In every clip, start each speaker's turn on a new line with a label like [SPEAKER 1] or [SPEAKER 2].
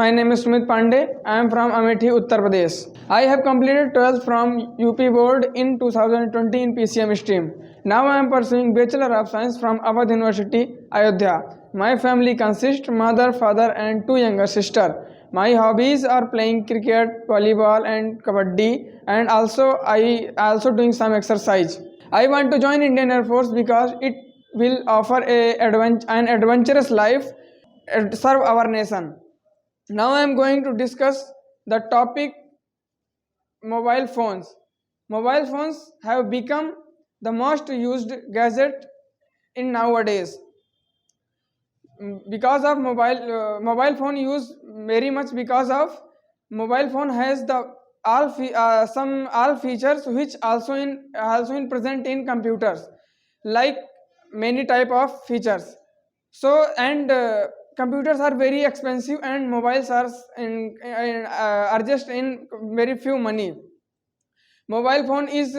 [SPEAKER 1] my name is Sumit Pandey. I am from Amethi, Uttar Pradesh. I have completed 12th from UP Board in 2020 in PCM stream. Now I am pursuing Bachelor of Science from Awadh University, Ayodhya. My family consists mother, father and two younger sisters. My hobbies are playing cricket, volleyball and kabaddi, and I also doing some exercise. I want to join Indian Air Force because it will offer an adventurous life and serve our nation. Now I am going to discuss the topic mobile phones. Mobile phones have become the most used gadget in nowadays. Because of mobile phone use very much because of mobile phone has the some all features which also in present in computers, like many type of features. So and computers are very expensive and mobiles are just in very few money. Mobile phone is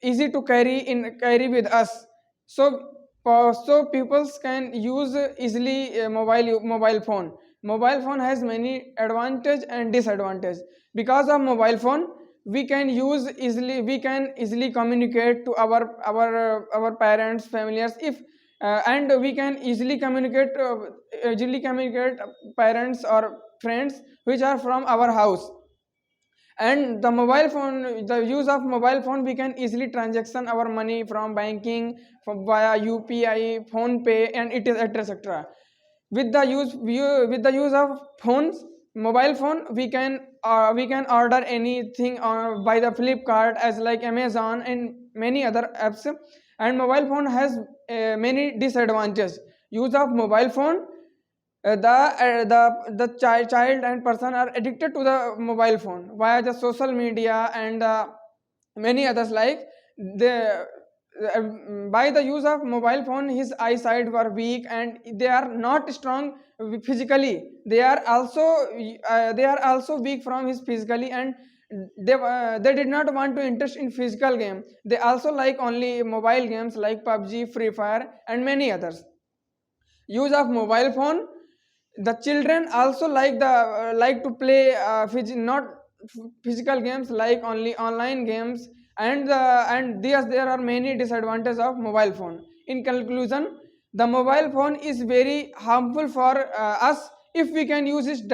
[SPEAKER 1] easy to carry with us. So people can use easily mobile phone. Mobile phone has many advantage and disadvantage. Because of mobile phone we can easily communicate to our parents, families, if and we can easily communicate parents or friends which are from our house. And the use of mobile phone, we can easily transaction our money from banking, via UPI, phone pay, and it is etc. With the use of phones, mobile phone, we can order anything by the Flipkart, as like Amazon and many other apps. And mobile phone has many disadvantages. Use of mobile phone, child and person are addicted to the mobile phone via the social media and many others, like the by the use of mobile phone his eyesight were weak and they are not strong physically. They are also weak from his physically, and they did not want to interest in physical game. They also like only mobile games like PUBG, Free Fire and many others. Use of mobile phone, the children also like to play not physical games, like only online games. And there are many disadvantages of mobile phone. In conclusion, the mobile phone is very harmful for us. If we can use it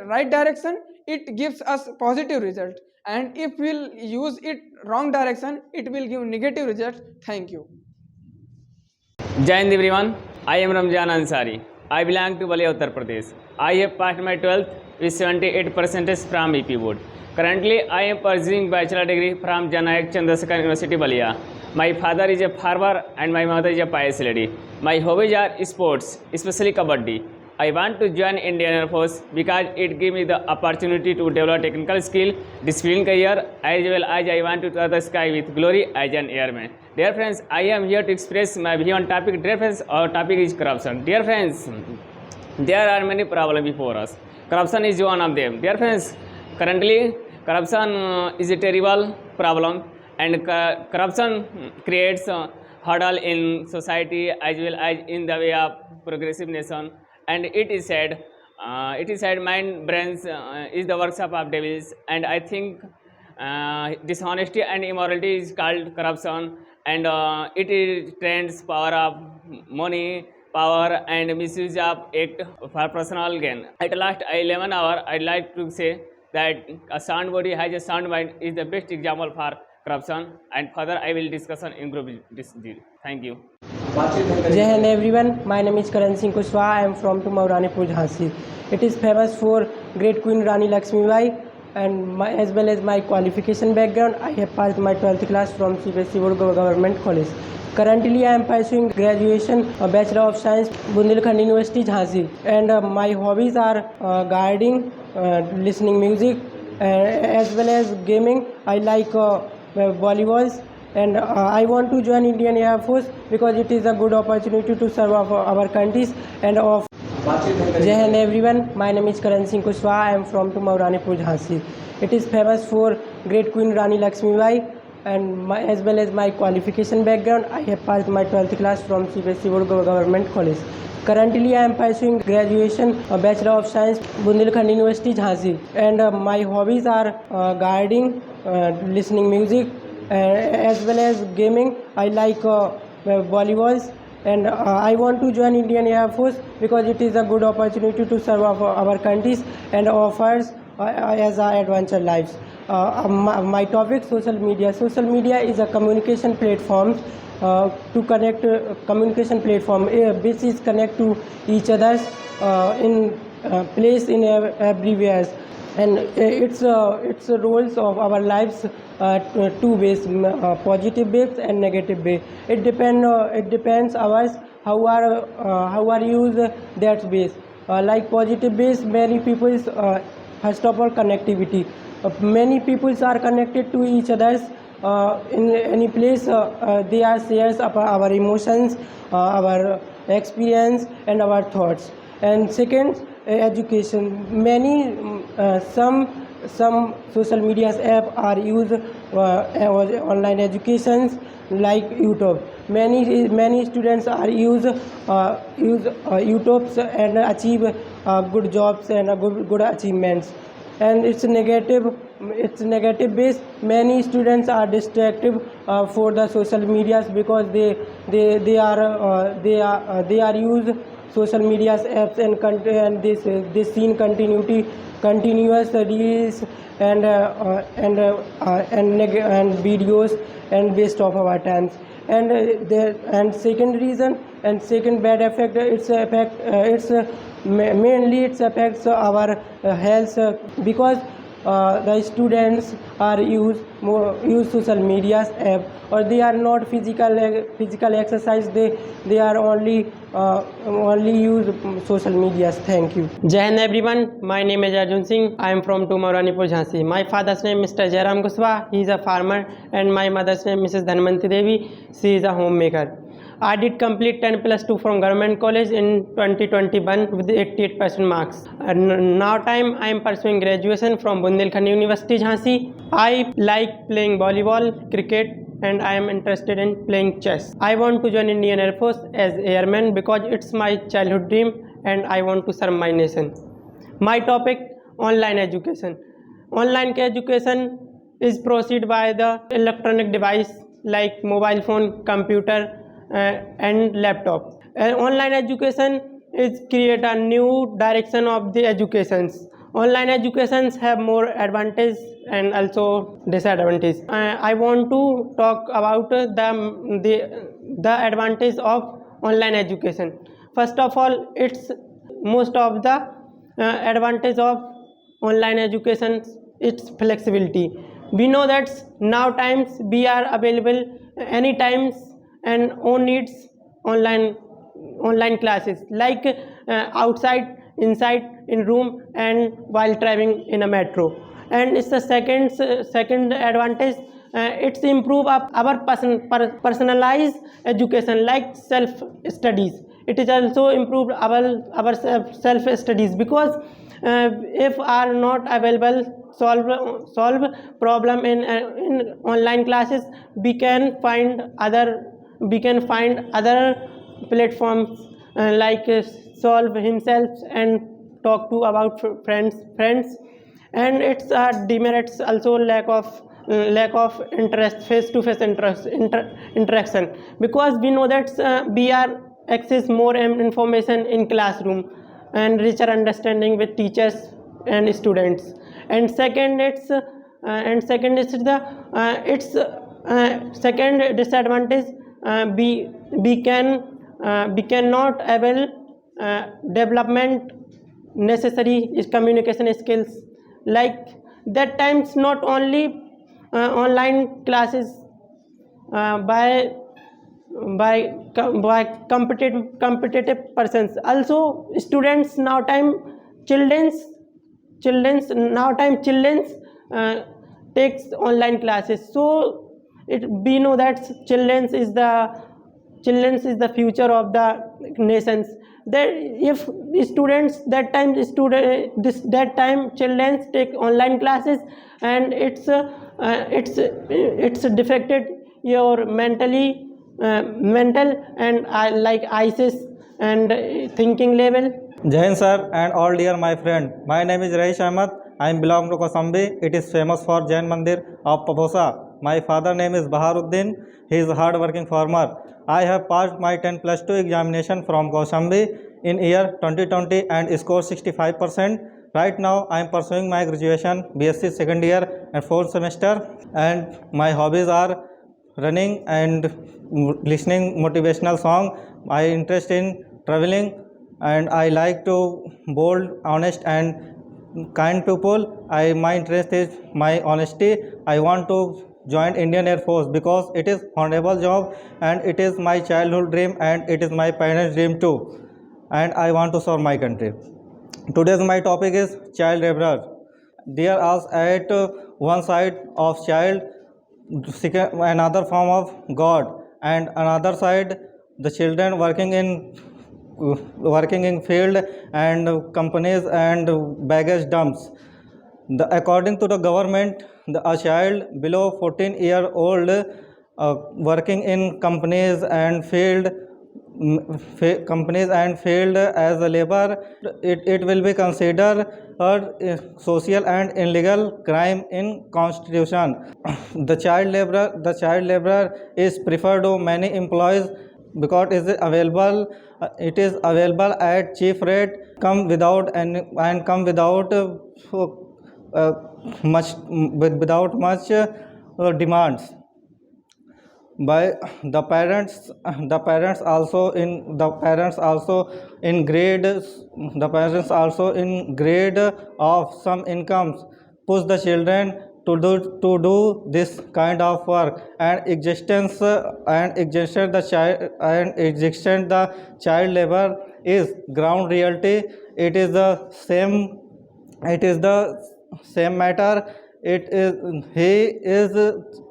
[SPEAKER 1] right direction, it gives us positive result, and if we'll use it wrong direction, it will give negative result. Thank you.
[SPEAKER 2] Jai Hind everyone. I am Ramzan Ansari. I belong to Balia, Uttar Pradesh. I have passed my 12th with 78% from EP board. Currently, I am pursuing bachelor degree from Janayak Chandrasekhar University, Balia. My father is a farmer and my mother is a pious lady. My hobbies are sports, especially kabaddi. I want to join Indian Air Force because it gives me the opportunity to develop technical skill, discipline career, as well as I want to touch the sky with glory as an airman. Dear friends, I am here to express my view on topic. Dear friends, our topic is corruption. Dear friends, there are many problems before us. Corruption is one of them. Dear friends, currently corruption is a terrible problem, and corruption creates hurdle in society as well as in the way of progressive nation. And it is said mind brains is the workshop of devils, and I think dishonesty and immorality is called corruption, and it is trends power of money, power and misuse of act for personal gain. At last 11 hour, I'd like to say that a sound body has a sound mind is the best example for corruption, and further I will discuss in group this deal. Thank you.
[SPEAKER 3] Jai Hind everyone, my name is Karan Singh Kushwaha. I am from Tumauranipur, Jhansi. It is famous for great Queen Rani Lakshmibai, and as well as my qualification background. I have passed my 12th class from CBSE Board Government College. Currently I am pursuing graduation Bachelor of Science Bundelkhand University, Jhansi, and my hobbies are gardening, listening music, as well as gaming. I like volleyballs, and I want to join Indian Air Force because it is a good opportunity to serve our countries and of. Jai Hind everyone, my name is Karan Singh Kushwaha. I am from Tumauranipur, Jhansi. It is famous for great Queen Rani Lakshmibai, and as well as my qualification background. I have passed my 12th class from CBSE Board Government College. Currently, I am pursuing graduation, Bachelor of Science, Bundelkhand University, Jhansi. And my hobbies are gardening, listening music, as well as gaming. I like volleyballs, and I want to join Indian Air Force because it is a good opportunity to serve our countries and offers as our adventure lives. My topic: social media. Social media is a communication platform to connect communication platform which is connect to each others in place in everywhere, and it's roles of our lives two ways, positive ways and negative way. It depends ours how are use that ways. Like positive ways, many people first of all connectivity. Many people are connected to each others in any place. They are shares of our emotions, our experience, and our thoughts. And second, education. Many some social media app are used online educations like YouTube. Many students are use YouTube and achieve good jobs and good achievements. And it's negative base. Many students are distracted for the social medias because they are use social medias apps and this seen continuous reels and videos and waste of our times. And second reason and second bad effect, mainly it affects our health because the students are use social media app, or they are not physical exercise. They are only use social medias. Thank you. Jai Hind everyone. My name is Arjun Singh. I am from Tumauranipur, Jhansi. My father's name is Mr. Jairam Kushwaha. He is a farmer, and my mother's name Mrs. Dhanmanti Devi. She is a homemaker. I did complete 10 plus 2 from government college in 2021 with 88% marks. Now time I am pursuing graduation from Bundelkhand University, Jhansi. I like playing volleyball, cricket, and I am interested in playing chess. I want to join Indian Air Force as airman because it's my childhood dream and I want to serve my nation. My topic: online education. Online education is proceeded by the electronic device like mobile phone, computer, and laptop. Online education is create a new direction of the educations. Online educations have more advantage and also disadvantage. I want to talk about the advantage of online education. First of all, it's most of the advantage of online education, its flexibility. We know that now times we are available any times and on needs online classes like outside, inside, in room, and while traveling in a metro. And it's the second advantage. It's improve our personalized education like self studies. It is also improved our self studies because if are not available solve problem in online classes, we can find other platforms like solve himself and talk to about friends. And its demerits also lack of interest, face-to-face interaction, because we know that we are access more information in classroom and richer understanding with teachers and students. And second is its second disadvantage. We cannot able development necessary communication skills, like that times not only online classes by competitive persons, also students now time children's takes online classes. So we know that children is the future of the nations. That if students that time children take online classes, and it's defected your mental and like ISIS and thinking level.
[SPEAKER 4] Jai Hind sir and all dear my friend. My name is Raesh Ahmed. I belong to Kausambi. It is famous for Jain Mandir of Pabosa. My father name is Baharuddin. He is a hard working farmer. I have passed my 10 plus 2 examination from Kausambi in year 2020 and scored 65%. Right now I am pursuing my graduation BSc second year and fourth semester, and my hobbies are running and listening motivational song. I interest in traveling, and I like to bold, honest and kind people. My interest is my honesty. I want to join Indian Air Force because it is honorable job and it is my childhood dream and it is my parents' dream too. And I want to serve my country. Today's my topic is child laborer. There are at one side of child, another form of God, and another side the children working in field and companies and baggage dumps. According to the government, a child below 14-year-old working in companies and field as a labor, it will be considered a social and illegal crime in constitution. The child laborer is preferred to many employees because it is available at cheap rate, come without much demands by the parents. The parents also in grade of some incomes push the children to do this kind of work, and existence the child labor is ground reality. It is the same matter.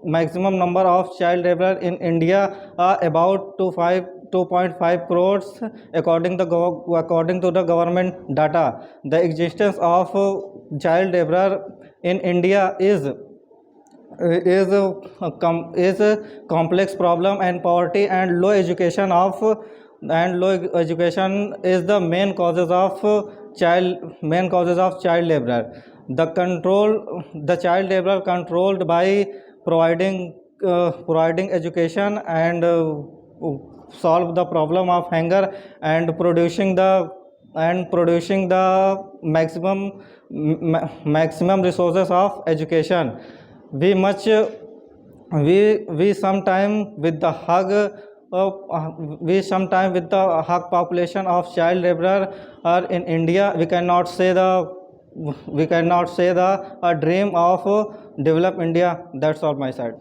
[SPEAKER 4] Maximum number of child laborer in India are about 2.5 crores according to the government data. The existence of child laborer in India is a complex problem, and poverty and low education is the main causes of child laborer. The child laborer controlled by providing education and solve the problem of hunger and producing the maximum resources of education. We sometime with the hug population of child laborer in India. We cannot say the dream of develop India. That's all my side.